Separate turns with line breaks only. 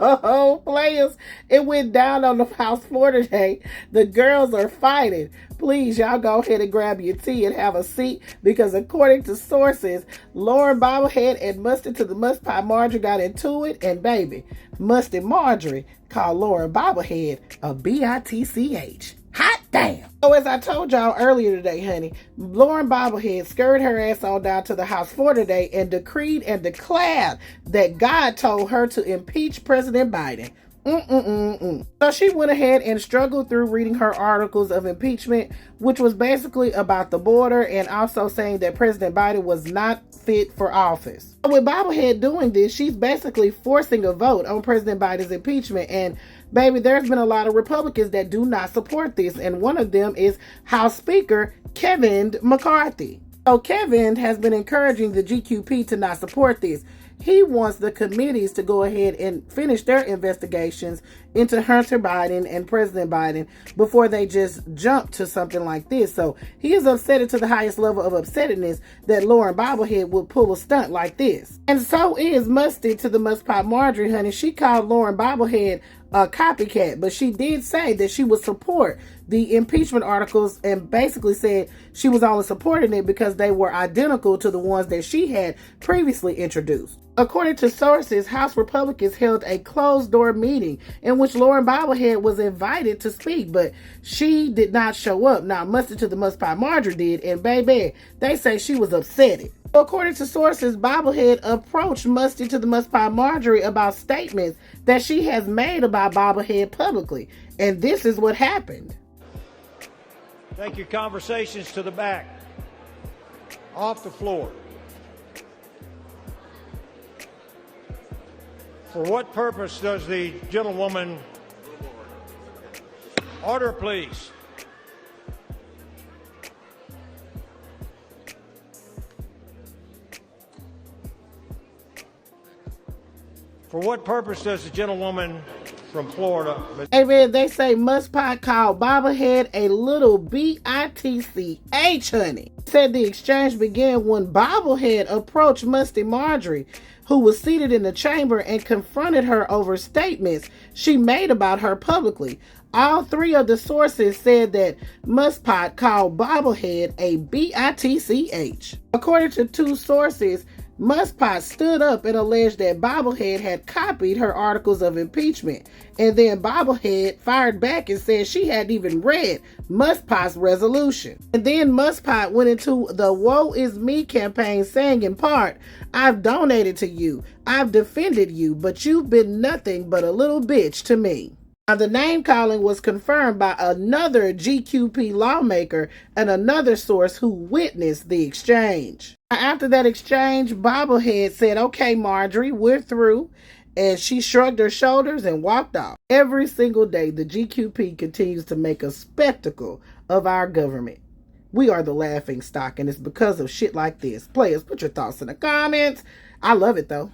Oh, players, it went down on the House floor today. The girls are fighting. Please, y'all go ahead and grab your tea and have a seat because according to sources, Lauren Boebert and Mustard to the Must Pie Marjorie got into it, and baby, Mustard Marjorie called Lauren Boebert a bitch. Hot damn. So as I told y'all earlier today, honey, Lauren Boebert scurried her ass on down to the House floor today and decreed and declared that God told her to impeach President Biden. So she went ahead and struggled through reading her articles of impeachment, which was basically about the border and also saying that President Biden was not fit for office. With Bobblehead doing this, she's basically forcing a vote on President Biden's impeachment. And baby, there's been a lot of Republicans that do not support this. And one of them is House Speaker Kevin McCarthy. So Kevin has been encouraging the GQP to not support this. He wants the committees to go ahead and finish their investigations into Hunter Biden and President Biden before they just jump to something like this. So he is upset to the highest level of upsetness that Lauren Boebert would pull a stunt like this. And so is Musty to the Must Pie Marjorie, honey. She called Lauren Boebert a copycat, but she did say that she would support the impeachment articles and basically said she was only supporting it because they were identical to the ones that she had previously introduced. According to sources, House Republicans held a closed-door meeting in which Lauren Boebert was invited to speak, but she did not show up. Now, Mustard to the Must Pie Marjorie did, and baby, they say she was upset. According to sources, Bobblehead approached Musty to the Must Pie Marjorie about statements that she has made about Bobblehead publicly, and this is what happened.
Take your conversations to the back, off the floor. For what purpose does the gentlewoman... Order, please. For what purpose does the gentlewoman from Florida...
Hey man, they say Must Pie called Bobblehead a little bitch, honey. Said the exchange began when Bobblehead approached Musty Marjorie, who was seated in the chamber, and confronted her over statements she made about her publicly. All three of the sources said that Must Pie called Bobblehead a bitch. According to two sources, Must Pie stood up and alleged that Bobblehead had copied her articles of impeachment, and then Bobblehead fired back and said she hadn't even read Must Pie's resolution. And then Must Pie went into the Woe Is Me campaign saying in part, "I've donated to you, I've defended you, but you've been nothing but a little bitch to me." Now, the name calling was confirmed by another GQP lawmaker and another source who witnessed the exchange. After that exchange, Bobblehead said, "Okay, Marjorie, we're through." And she shrugged her shoulders and walked off. Every single day, the GQP continues to make a spectacle of our government. We are the laughing stock, and it's because of shit like this. Players, put your thoughts in the comments. I love it, though.